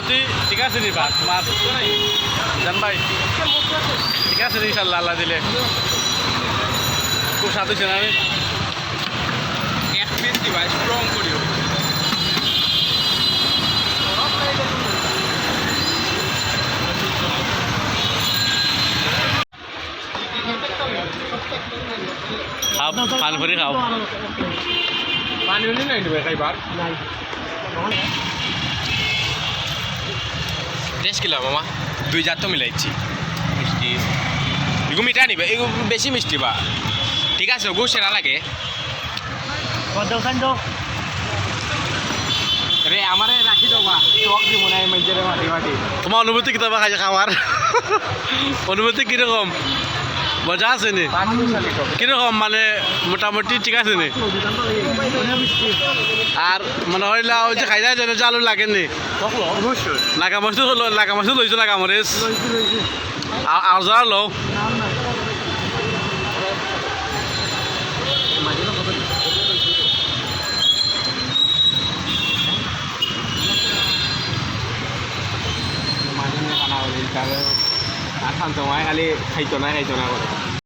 প্রতি ঠিক আছে নি বা তোমার জান ভাই ঠিক আছে নি ইনশাল্লাহ আল্লাহ দিলে খুব স্বাদ হয়েছে না আমি এক মিনিট ভাই স্ট্রং করিও খাও পান ভরি খাও পানি উনি নাই দিবে খাইবার টেস্ট কিলা মামা দুই জাত তো মিলাইছি মিষ্টি এগুলো মিঠা নিবে এগুলো বেশি মিষ্টি বা ঠিক আছে ওগুলো সেরা লাগে রে আমারে রাখি দেবা চক দিব না মঞ্জেরে মাটি মাটি তোমার অনুভূতি কিতাবা খাই খাওয়ার অনুভূতি কিরকম মজা আছে নি কিরকম মানে মোটামুটি ঠিক আছে নি আর মনে হইলা ওই যে খাই যায় যেন যে আলু লাগেনি লাগা মাছটো লৈছো লাগা মরিচ আর যারা লও খানা খালি খাইতো না করে